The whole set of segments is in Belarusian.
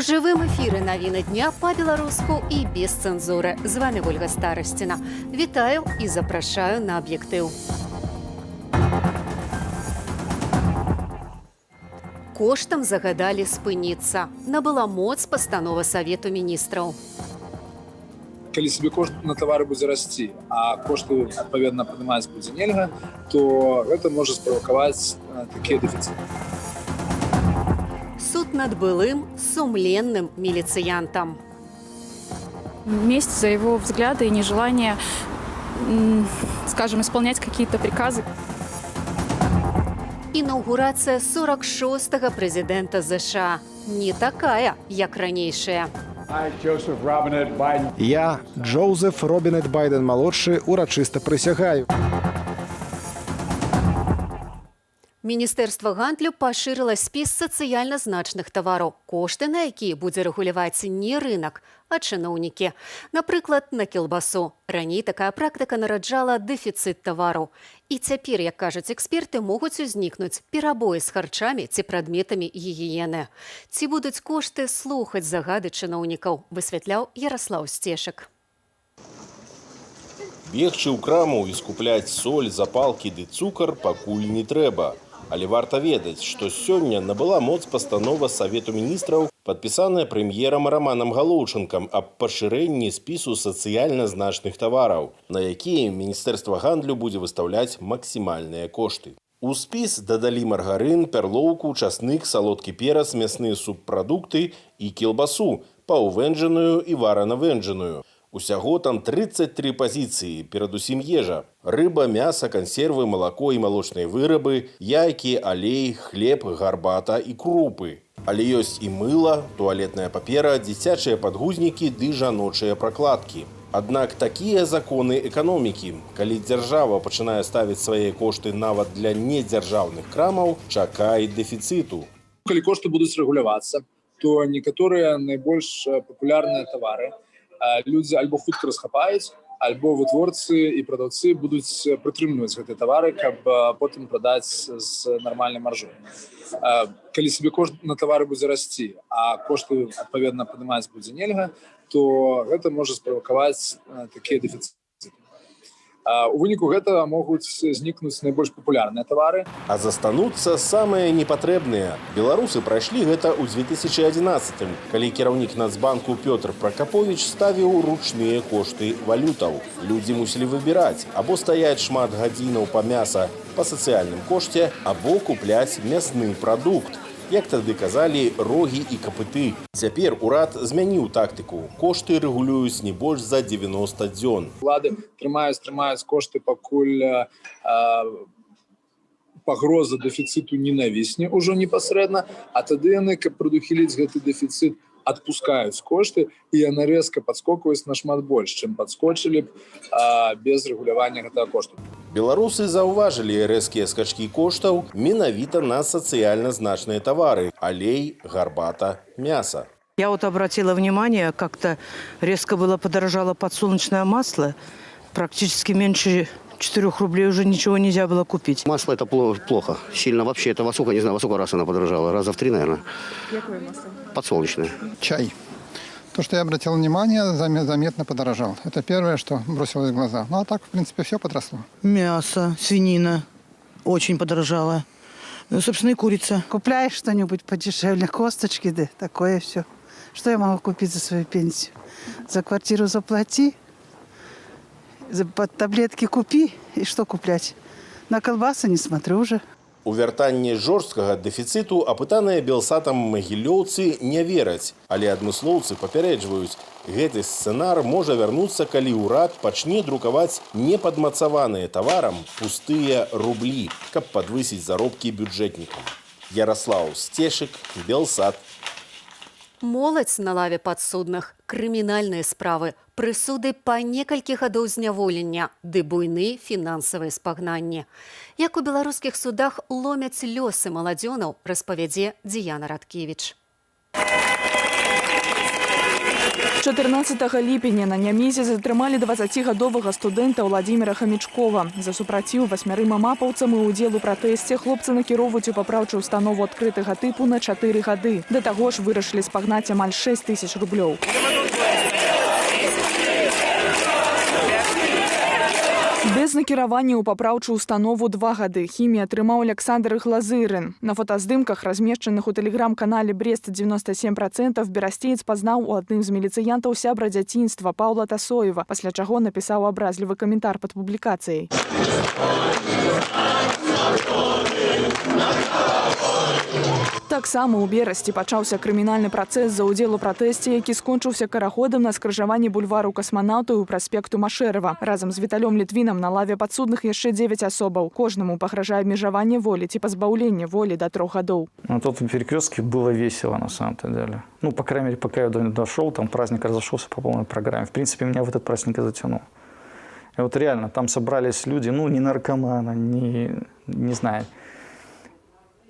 жывым эфіры навіны дня па-беларуску і без цэнзуры. З вами Ольга Старасціна. Вітаю і запрашаю на аб'ектыў. Коштам загадалі спыніцца. Набыла моц пастанова Савету міністраў. Калі сабе кошт на тавары будзе расці, а кошты адпаведна падымаць будзе нельга, то гэта можа справакаваць такія дэфіцыты. Суд над былым сумленным міліцыянтам. Месть за его взгляды и нежелание, скажем, исполнять какие-то приказы. Інаўгурацыя 46-го прэзідэнта США. Не такая, як ранейшая. Я, Джозеф Робінет Байден-малодшы, урачыста прысягаю. Міністэрства гандлю пашырыла спіс сацыяльна значных тавараў, кошты на якія будзе рэгуляваць не рынак, а чыноўнікі. Напрыклад, на кілбасу. Раней такая практыка нараджала дэфіцыт тавараў. І цяпер, як кажуць эксперты, могуць узнікнуць перабоі з харчамі ці прадметамі гігіены. Ці будуць кошты слухаць загады чыноўнікаў, высвятляў Яраслаў Сцешак. Бегчы ў краму і скупляць соль, запалкі ды цукар пакуль не трэба. Але варта ведаць, што сёння набыла моц пастанова Савету міністраў, падпісаная прэм'ерам Раманам Галоўчынкам аб пашырэнні спісу сацыяльна значных тавараў, на якія Міністэрства гандлю будзе выстаўляць максімальныя кошты. У спіс дадалі маргарын, перлоўку, часнык, салодкі перац, мясныя субпрадукты і кілбасу, паўвэнджаную і варана-вэнджаную. Усяго там 33 пазіцыі, перадусім ежа. Рыба, мяса, кансервы, малако і малочныя вырабы, яйкі, алей, хлеб, гарбата і крупы. Але ёсць і мыла, туалетная папера, дзіцячыя падгузнікі ды жаночыя пракладкі. Аднак такія законы эканомікі. Калі дзяржава пачынае ставіць свае кошты нават для недзяржаўных крамаў, чакай дэфіцыту. Калі кошты будуць рэгулявацца, то некаторыя найбольш папулярныя тавары людзі альбо хутка расхапаюць, альбо вытворцы і прадаўцы будуць прытрымліваць гэтыя тавары, каб потым прадаць з нармальнай маржой. Калі сабе кошт на тавары будзе расці, а кошты адпаведна падымаць будзе нельга, то гэта можа справакаваць такія дэфіцыты. У выніку гэтага могуць знікнуць найбольш папулярныя тавары. А застануцца самыя непатрэбныя. Беларусы прайшлі гэта ў 2011-м, калі кіраўнік Нацбанку Пётр Пракаповіч ставіў ручныя кошты валютаў. Людзі мусілі выбіраць, або стаяць шмат гадзінаў па мяса па сацыяльным кошце, або купляць мясны прадукт. Як тады казалі, рогі і капыты. Цяпер урад змяніў тактыку. Кошты рэгулююць не больш за 90 дзён. Улады трымаюць кошты, пакуль пагроза дэфіцыту не навісне ўжо непасрэдна, а тады яны, каб прадухіліць гэты дэфіцыт, адпускаюць кошты, і яны рэзка падскокваюць нашмат больш, чым падскочылі б без рэгулявання гэтага кошту. Беларусы заўважылі рэзкія скачкі коштаў менавіта на сацыяльна значныя тавары – алей, гарбата, мяса. Я вот обратила внимание, как-то резко было подорожало подсолнечное масло. Практически меньше 4 рублей уже ничего нельзя было купить. Масло это плохо. Сильно вообще. Это во сколько, не знаю, во сколько раз она подорожала. Раза в 3, наверное. Какое масло? Подсолнечное. Чай. То, что я обратил внимание, заметно подорожал. Это первое, что бросилось в глаза. Ну, а так, в принципе, все подросло. Мясо, свинина очень подорожала. Ну, собственно, и курица. Купляешь что-нибудь подешевле, косточки, да, такое все. Что я могу купить за свою пенсию? За квартиру заплати, за таблетки купи, и что куплять? На колбасы не смотрю уже. У вяртанне жорсткага дэфіцыту апытаныя белсатам магілёўцы не вераць, але адмыслоўцы папярэджваюць, гэты сцэнар можа вярнуцца, калі ўрад пачне друкаваць непадмацаваныя таварам пустыя рублі, каб падвысіць заробкі бюджэтнікам. Яраслаў Сцешак, Белсат. Моладзь на лаве падсудных, крымінальныя справы, прысуды па некалькі гадоў зняволення, ды буйны фінансавыя спагнанні. Як у беларускіх судах ломяць лёсы маладзёнаў, распавядзе Дзіяна Радкевіч. 14 ліпеня на Нямезе затрымалі 20гадовага студэнта Владимира Хамічкова. За супраціў 8 мапаўцам і ўдзел у пратэсце хлопцы накіроўваюць у папраўчую установу адкрытага тыпу на 4 гады. Да таго ж вырашылі спагнаць амаль 6 000 рублёў. Без накіравання ў папраўчую установу 2 гады хімія атрымаў Александр Глазырын. На фотаздымках, размешчаных у тэлеграм-канале «Брест 97%», берасцеец пазнаў у адным з міліцыянтаў сябра дзяцінства Паўла Тасоева, пасля чаго напісаў абразлівы каментар пад публікацыяй. Таксама ў берасці пачаўся крымінальны працэс за ўдзел у пратэсце, які скончыўся караходам на скрыжаванні бульвару Касманаўтаў і праспекту Машэрава. Разам з Віталём Літвінам на лаве падсудных яшчэ 9 асобаў. Кожнаму пагражае абмежаванне волі ці пазбаўленне волі до 3 гадоў. На тот перекрестке было весело на самом-то деле. Ну, по крайней мере, пока я дошел, там праздник разошелся по полной программе. В принципе, меня в этот праздник и затянул. И вот реально, там собрались люди, ну, не наркоманы, не знаю.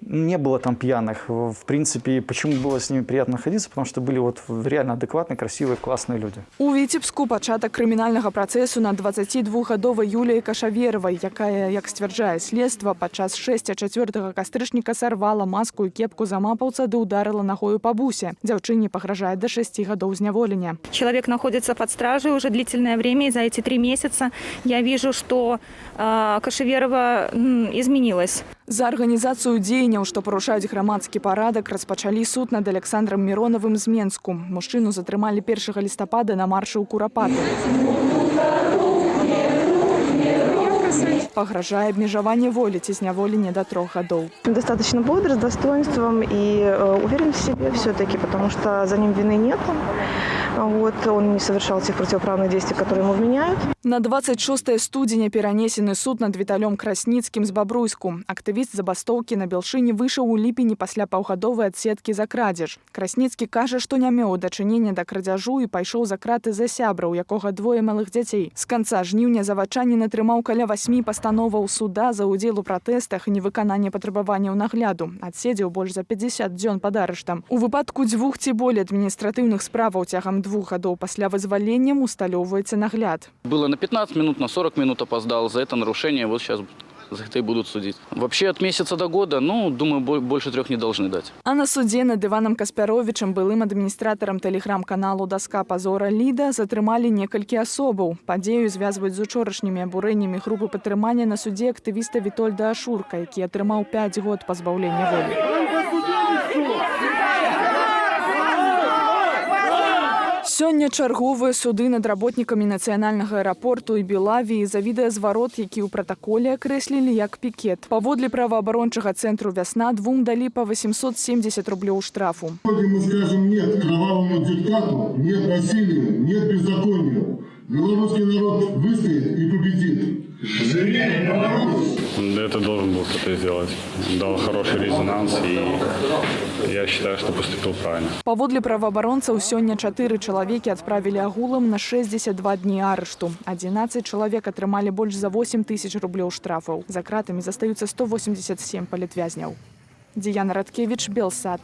Не было там пьяных. В принципе, почему было с ними приятно находиться? Потому что были вот реально адекватные, красивые, классные люди. У Віцебску пачатак крымінальнага працэсу над 22гадовай Юліяй Кашаверавай, якая, як сцвярджае следства, падчас 6-4 кастрычніка сарвала маску і кепку замапаўца ды ударыла ногою па бусе. Дзяўчыне пагражае до 6 гадоў зняволення. Человек находится под стражей уже длительное время, и за эти 3 месяца я вижу, что Кашаверова изменилась. За арганізацыю дзеянняў, што парушаюць грамадскі парадак, распачалі суд над Александром Мироновым з Менску. Мужчыну затрымалі 1 лістапада на маршы ў Курапаты. Пагражае абмежаванне волі ці зняволенне до 3 гадоў. Достаточно бодр, с достоинством и уверен в себе все-таки, потому что за ним вины нет. Вот, он не совершал тех противоправных действий, которые ему вменяют. На 26 студзеня перанесены суд над Віталём Красніцкім з Бабруйску. Актывіст забастоўкі на Белшыне выйшаў у ліпені пасля паўгадовай адсеткі за крадзеж. Красніцкі кажа, што не меў дачынення да крадзяжу і пайшоў за краты за сябра, у якога 2 малых дзяцей. З канца жніўня завадчанін атрымаў каля 8 пастановаў суда за ўдзел у пратэстах і невыкананне патрабаванняў нагляду. Адседзеў больш за 50 дзён пад арыштам. У выпадку 2 ці болей адміністратыўных справаў цягам 2 гадоў пасля вызваленнем усталёўваецца нагляд. Было на 15 минут, на 40 минут опоздал. За это нарушение вот сейчас за это и будут судить. Вообще от месяца до года, ну, думаю, больше 3 не должны дать. А на суде над Іваном Каспяровичем, былым адміністратарам тэлеграм-каналу «Доска позора Ліда», затрымалі некалькі асобаў. Падзею звязваюць з учорашнімі абурэннямі групы падтрымання на судзе актывіста Вітольда Ашурка, які атрымаў 5 год пазбаўлення волі. Сёння чарговыя суды над работнікамі нацыянальнага аэрапорту і Белавіі за відэазварот, які ў пратаколе акрэслілі як пікет. Паводле праваабарончага цэнтру «Вясна» 2 далі па 870 рублёў штрафу. Мы скажем нет кровавому диктату, нет насилию, нет беззаконию. Белорусский народ выстоит и победит. Живее Беларусь! Это должен был кто-то сделать. Дал хороший резонанс, и я считаю, что поступил правильно. Паводле праваабаронцаў сёння 4 чалавекі адправілі агулам на 62 дні арышту. 11 чалавек атрымалі больш за 8 000 рублёў штрафаў. За кратамі застаюцца 187 палітвязняў. Діяна Радкевіч, Белсад.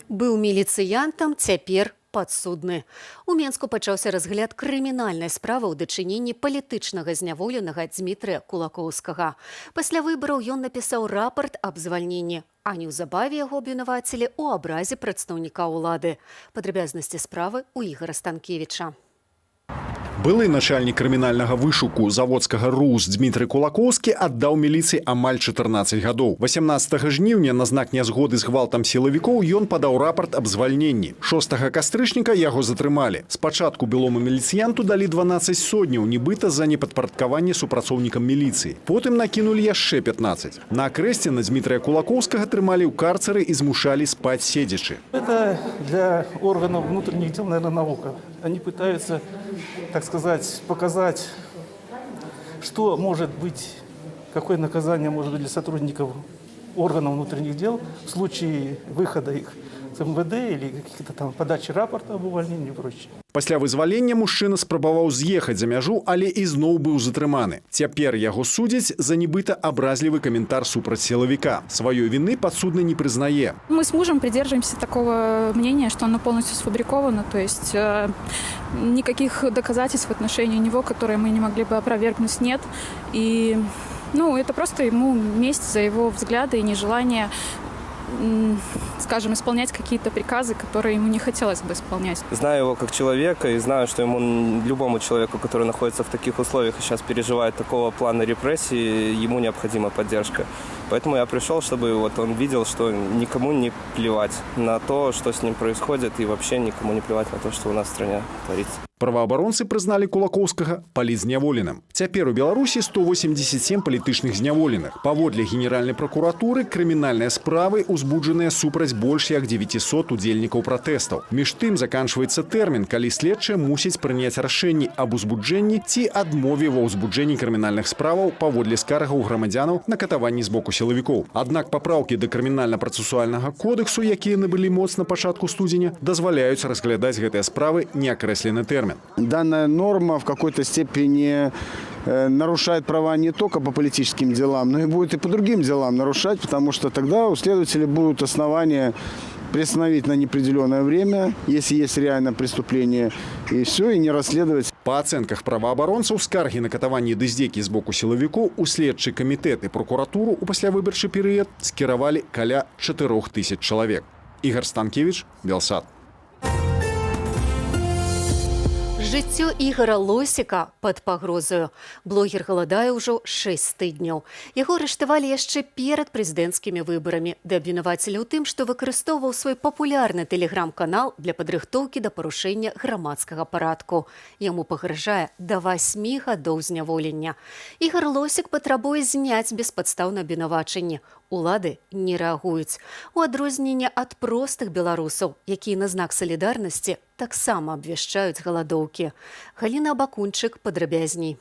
Быў міліцыянтам, цяпер падсудны. У Менску пачаўся разгляд крымінальнай справы ў дачыненні палітычнага зняволенага Дмітрыя Кулакоўскага. Пасля выбараў ён напісаў рапарт аб звальненні, а неўзабаве яго абвінавацілі ў абразе прадстаўніка ўлады. Падрабязнасці справы ў Ігара Станкевіча. Былы начальнік крымінальнага вышуку заводскага РУС Дмітрый Кулакоўскі аддаў міліцыі амаль 14 гадоў. 18 жніўня на знак нязгоды з гвалтам сілавікоў ён падаў рапарт аб звальненні. 6 кастрычніка яго затрымалі. Спачатку былому міліцыянту далі 12 сотняў, нібыта за непадпарадкаванне супрацоўнікам міліцыі. Потым накінулі яшчэ 15. На акрэсце на Дмітрыя Кулакоўскага трымалі ў карцеры і змушалі спаць седзячы. Это для органов внутренних дел, наверное, наука. Они пытаются, так сказать, показать, что может быть, какое наказание может быть для сотрудников органов внутренних дел в случае выхода их с МВД или каких-то там подачи рапорта об увольнении и прочее. Пасля вызвалення мужчына спрабаваў з'ехаць за мяжу, але ізноў быў затрыманы. Цяпер яго судзяць за нібыта абразлівы каментар супраць сілавіка. Сваёй вины падсудны не прызнае. Мы с мужем придерживаемся такого мнения, что оно полностью сфабриковано, то есть никаких доказательств в отношении него, которые мы не могли бы опровергнуть, нет. И это просто ему месть за его взгляды и нежелание, скажем, исполнять какие-то приказы, которые ему не хотелось бы исполнять. Знаю его как человека и знаю, что любому человеку, который находится в таких условиях и сейчас переживает такого плана репрессий, ему необходима поддержка. Поэтому я пришел, чтобы он видел, что никому не плевать на то, что с ним происходит, и вообще никому не плевать на то, что у нас в стране творится. Праваабаронцы прызналі Кулакоўскага палітзняволеным. Цяпер у Беларусі 187 палітычных зняволеных. Паводле Генеральнай пракуратуры крымінальныя справы узбуджаныя супраць больш як 900 удзельнікаў пратэстаў. Між тым заканчваецца тэрмін, калі следчыя мусяць прыняць рашэнні аб узбуджэнні ці адмове ва ўзбуджэнні крымінальных справаў паводле скаргаў грамадзянаў на катаванні з боку сілавікоў. Аднак папраўкі да крымінальна-працэсуальнага кодексу, якія набылі моц на пачатку студзеня, дазваляюць разглядаць гэтыя справы неакрэслены тэрмін. Данная норма в какой-то степени нарушает права не только по политическим делам, но и будет и по другим делам нарушать, потому что тогда у следователей будут основания приостановить на неопределенное время, если есть реальное преступление, и все, и не расследовать. Па ацэнках праваабаронцаў, скаргі на катаванні ды здзекі з боку сілавікоў у следчы камітэт і прокуратуру ў паслявыбарчы перыяд скіравалі каля 4000 чалавек. Ігор Станкевич, Белсат. Жыццё Ігора Лосіка пад пагрозаю. Блогер галадае ўжо 6 тыдняў. Яго арыштавалі яшчэ перад прэзідэнцкімі выбарамі, ды абвінавацілі ў тым, што выкарыстоўваў свой папулярны тэлеграм-канал для падрыхтоўкі да парушэння грамадскага парадку. Яму пагражае да 8 гадоў зняволення. Ігор Лосік патрабуе зняць беспадстаўна абвінавачанні. Улады не рэагуюць. У адрозненне ад простых беларусаў, якія на знак салідарнасці таксама абвяшчаюць галадоўкі. Галіна Абакунчык падрабязней.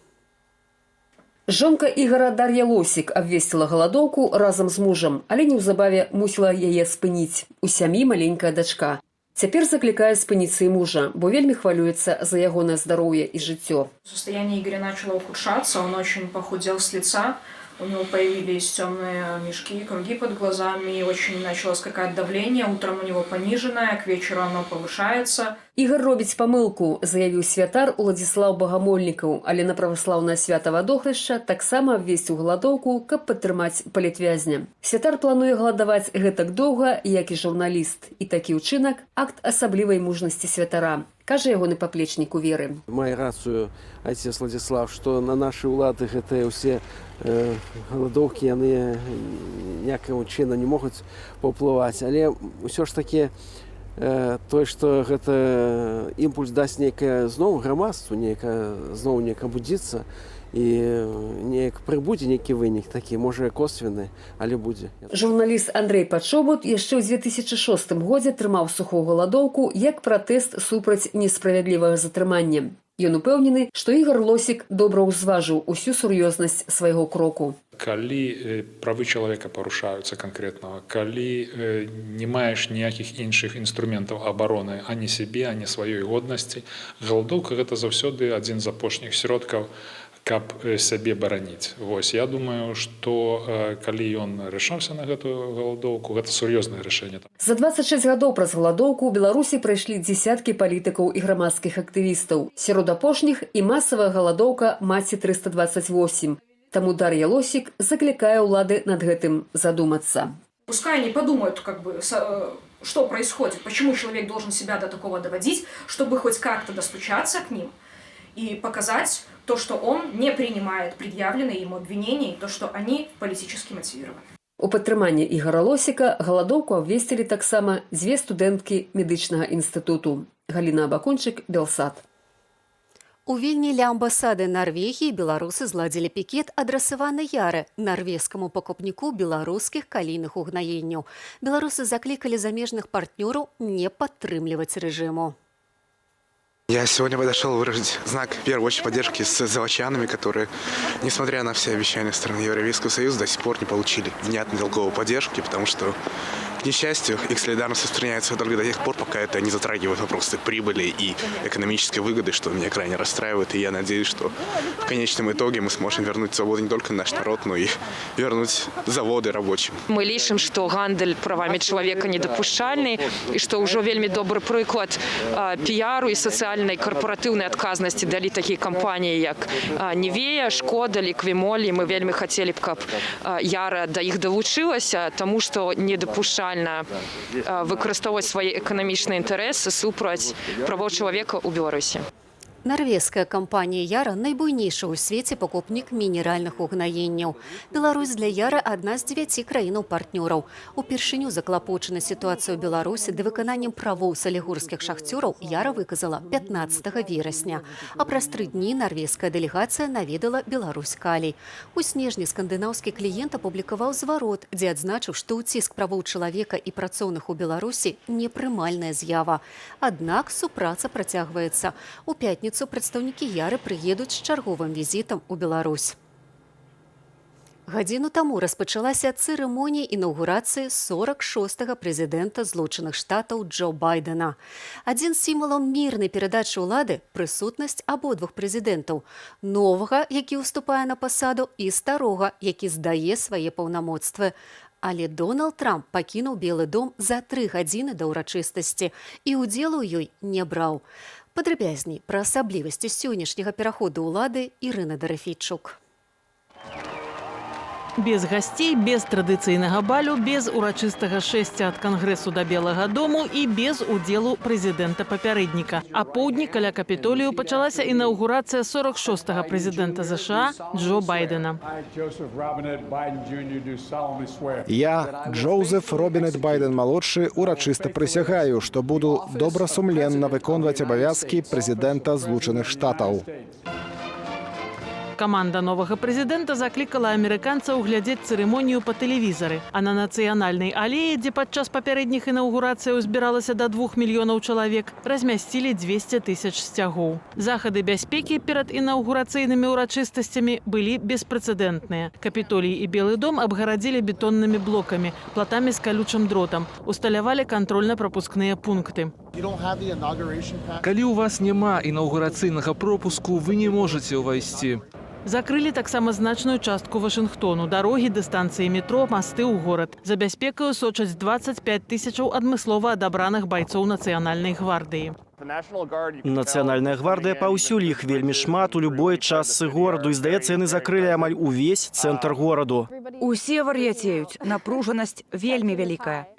Жонка Ігора Дар'я Лосік абвесціла галадоўку разам з мужам, але неўзабаве мусіла яе спыніць. У сям'і маленькая дачка. Цяпер заклікае спыніцца і мужа, бо вельмі хвалюецца за ягонае здароўе і жыццё. Состояние Игоря начало ухудшаться, он очень похудел с лица. У него появились темные мешки, круги под глазами, очень начало скакать давление, утром у него пониженное, к вечеру оно повышается. Ігор робіць памылку, заявіў святар Уладзіслаў Багамольнікаў, але на праваслаўнае свята Вадохрышча таксама абвесціў галадоўку, каб падтрымаць палітвязня. Святар плануе галадаваць гэтак доўга, як і журналіст, і такі ўчынак – акт асаблівай мужнасці святара, кажа ягоны паплечнік у веры. Мае рацыю отец Владислав, што на нашы ўлады гэтыя ўсе галадоўкі яны ніякім чынам не могуць паўплываць, але ўсё ж такі той, што гэта імпульс дасць нейкае зноў грамадству, зноў неяк абудзіцца і неяк прыбудзе нейкі вынік такі, можа косвенны, але будзе. Журналіст Андрэй Пачобут яшчэ ў 2006 годзе трымаў сухую галадоўку як пратэст супраць несправядлівага затрымання. Ён упэўнены, што Ігор Лосік добра ўзважыў усю сур'ёзнасць свайго кроку. Калі правы чалавека парушаюцца канкрэтнага, калі не маеш ніякіх іншых інструментаў абароны ані сябе, ані сваёй годнасці, галадоўка гэта заўсёды адзін з апошніх сродкаў, каб сябе бараніць. Вось, я думаю, што калі ён рашаўся на гэтую галадоўку, гэта сур'ёзнае рашэнне. За 26 гадоў праз галадоўку ў Беларусі прайшлі дзесяткі палітыкаў і грамадскіх актывістаў. Сярод апошніх і масавая галадоўка «Маці 328». Таму Дар'я Лосік заклікае ўлады над гэтым задумацца. Пускай они подумают, что происходит, почему человек должен себя до такого доводить, чтобы хоть как-то достучаться к ним и показать то, что он не принимает предъявленные ему обвинения, и то, что они политически мотивированы. У падтрыманні Ігора Лосіка галадоўку абвесцілі таксама дзве студэнткі медычнага інстытуту. Галіна Абакунчык, Белсат. У Вільні ля амбасады Нарвегіі беларусы зладзілі пікет, адрасаваны Яры, нарвежскаму пакупніку беларускіх калійных угнаенняў. Беларусы заклікалі замежных партнёраў не падтрымліваць рэжыму. Я сегодня подошел выразить знак, в первую очередь, поддержки с заводчанами, которые, несмотря на все обещания стран Европейского Союза, до сих пор не получили внятной долговой поддержки, потому что, к несчастью, их солидарность распространяется только до тех пор, пока это не затрагивает вопросы прибыли и экономической выгоды, что меня крайне расстраивает. И я надеюсь, что в конечном итоге мы сможем вернуть свободу не только наш народ, но и вернуть заводы рабочим. Мы лічым, што гандаль правамі чалавека недапушчальны і што ўжо вельмі добры прыклад піяру і сацыяльнай карпаратыўнай адказнасці далі такія кампаніі, як Нівея, Шкода, Ліквімоль. Мы вельмі хацелі б, каб Яра да іх далучылася, таму што недапушчальна выкарыстоўваць свае эканамічныя інтарэсы супраць правоў чалавека ў Беларусі. Нарвежская кампанія Яра найбуйнейшы ў свеце пакупнік мінеральных угнаенняў. Беларусь для Яра адна з 9 краінаў-партнёраў. Упершыню заклапочана сітуацыю ў Беларусі ды выкананнем правоў салігорскіх шахцёраў Яра выказала 15 верасня. А праз 3 дні нарвежская дэлегацыя наведала Беларусь калій. У снежні скандынаўскі кліент апублікаваў зварот, дзе адзначыў, што ўціск правоў чалавека і працоўных у Беларусі непрымальная з'ява. Аднак супраца працягваецца. У пятніцу прадстаўнікі Яры прыедуць з чарговым візітам у Беларусь. Гадзіну таму распачалася цырымонія інаўгурацыі 46-га прэзідэнта Злучаных Штатаў Джо Байдена. Адзін з сімвалаў мірнай перадачы ўлады – прысутнасць абодвух прэзідэнтаў. Новага, які ўступае на пасаду, і старога, які здае свае паўнамоцтвы. Але Дональд Трамп пакінуў Белы дом за 3 гадзіны да ўрачыстасці і ўдзелу ў ёй не браў. Падрабязней пра асаблівасці сённяшняга пераходу ўлады Ірына Дарафійчук. Без гасцей, без традыцыйнага балю, без урачыстага шэсця ад Кангрэсу да Белага дому і без удзелу прэзідэнта-папярэдніка. А поўдні каля Капітолію пачалася інаўгурацыя 46-га прэзідэнта США Джо Байдена. Я, Джозеф Робінет Байден-малодшы, урачыста прысягаю, што буду добрасумленна выконваць абавязкі прэзідэнта Злучаных Штатаў. Каманда новага прэзідэнта заклікала амерыканцаў глядзець цырымонію па тэлевізары. А на нацыянальнай алеі, дзе падчас папярэдніх інаўгурацыяў збіралася да 2 мільёнаў чалавек, размясцілі 200 000 сцягоў. Захады бяспекі перад інаўгурацыйнымі ўрачыстасцямі былі беспрэцэдэнтныя. Капітолій і Белы дом абгарадзілі бетоннымі блокамі, платамі з калючым дротам, усталявалі кантрольна-прапускныя пункты. Калі ў вас няма інаўгурацыйнага пропуску, вы не можаце ўвайсці. Закрылі таксама значную частку Вашынгтону, дарогі, дыстанцыі метро, масты ў горад. За бяспекаю сочаць 25 000 адмыслова адабраных байцоў Нацыянальнай гвардыі. Нацыянальная гвардыя паўсюль, іх вельмі шмат у любой частцы гораду. І, здаецца, яны закрылі амаль увесь цэнтр гораду. Усе вар'яцеюць, напружанасць вельмі вялікая.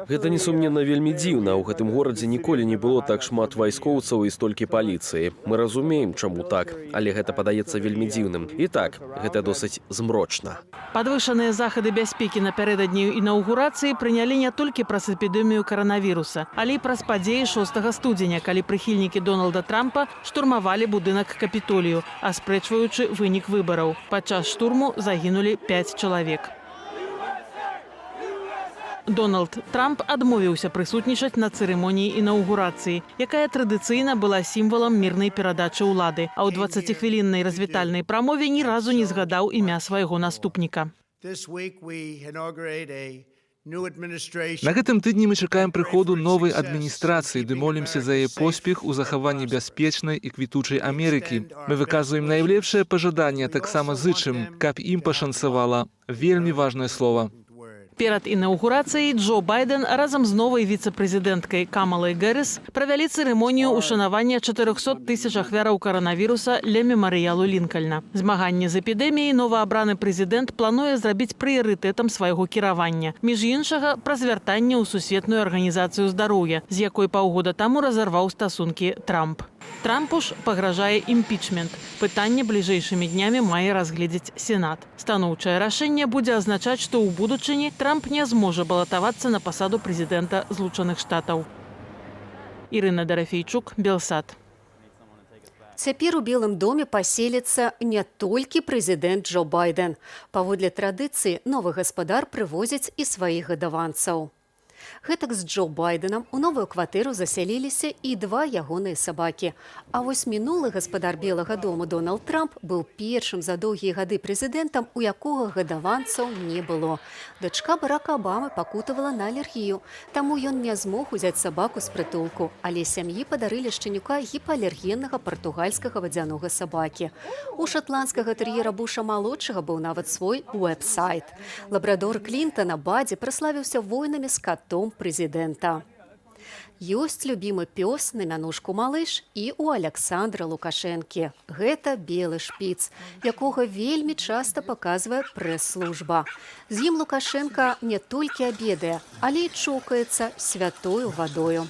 Гэта, несумненна, вельмі дзіўна. У гэтым горадзе ніколі не было так шмат вайскоўцаў і столькі паліцыі. Мы разумеем, чаму так, але гэта падаецца вельмі дзіўным. І так, гэта досыць змрочна. Падвышаныя захады бяспекі напярэдадні інаўгурацыі прынялі не толькі праз эпідэмію каранавіруса, але і праз падзеі 6 студзеня, калі прыхільнікі Дональда Трампа штурмавалі будынак Капітолію, аспрэчваючы вынік выбараў. Падчас штурму загінулі 5 чалавек. Дональд Трамп адмовіўся прысутнічаць на цырымоніі інаўгурацыі, якая традыцыйна была сімвалам мірнай перадачы ўлады, а ў 20-хвіліннай развітальнай прамове ні разу не згадаў імя свайго наступніка. На гэтым тыдні мы чакаем прыходу новай адміністрацыі ды молімся за яе поспех у захаванні бяспечнай і квітучай Амерыкі. Мы выказваем найлепшае пажаданне, таксама зычым, каб ім пашанцавала. Вельмі важнае слова. Перад інаўгурацыяй Джо Байден разам з новай віцэ-прэзідэнткай Камалай Гэрыс правялі цырымонію ўшанавання 400 000 ахвяраў каранавіруса ля мемарыялу Лінкальна. Змаганне з эпідэміяй новаабраны прэзідэнт плануе зрабіць прыярытэтам свайго кіравання. Між іншага, праз вяртанне ў Сусветную арганізацыю здароўя, з якой паўгода таму разарваў стасункі Трамп. Трампу ж пагражае імпічмент. Пытанне бліжэйшымі днямі мае разгледзець Сенат. Станоўчае рашэнне будзе азначаць, што ў будучыні Трамп не зможа балатавацца на пасаду прэзідэнта Злучаных Штатаў. Ірына Дарафійчук, Белсат. Цяпер у Белым доме паселіцца не толькі прэзідэнт Джо Байден. Паводле традыцыі, новы гаспадар прывозіць і сваіх гадаванцаў. Гэтак з Джо Байденам у новую кватэру засяліліся і 2 ягоныя сабакі. А вось мінулы гаспадар Белага дому Дональд Трамп быў першым за доўгія гады прэзідэнтам, у якога гадаванцаў не было. Дачка Барака Абамы пакутавала на алергію, таму ён не змог узяць сабаку з прытулку, але сям'і падарылі шчанюка гіпаалергеннага партугальскага вадзянога сабакі. У шатландскага тэр'ера Буша-малодшага быў нават свой вэб-сайт. Лабрадор Клінтана Бадзі праславіўся войнамі з катом прэзідэнта. Ёсць любімы пёс на мянушку малыш і ў Аляксандра Лукашэнкі. Гэта белы шпіц, якога вельмі часта паказвае прэс-служба. З ім Лукашэнка не толькі абедае, але і чокаецца святою вадою.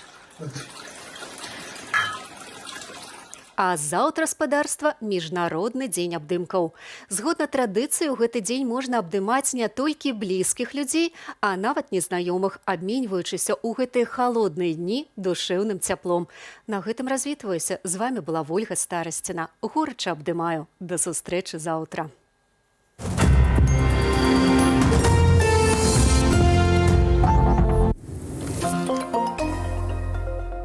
А заўтра, спадарства, міжнародны дзень абдымкаў. Згодна традыцыі, у гэты дзень можна абдымаць не толькі блізкіх людзей, а нават незнаёмых, абменьваючыся ў гэтыя халодныя дні душэўным цяплом. На гэтым развітваюся. З вамі была Вольга Старасціна. Горача абдымаю. Да сустрэчы заўтра.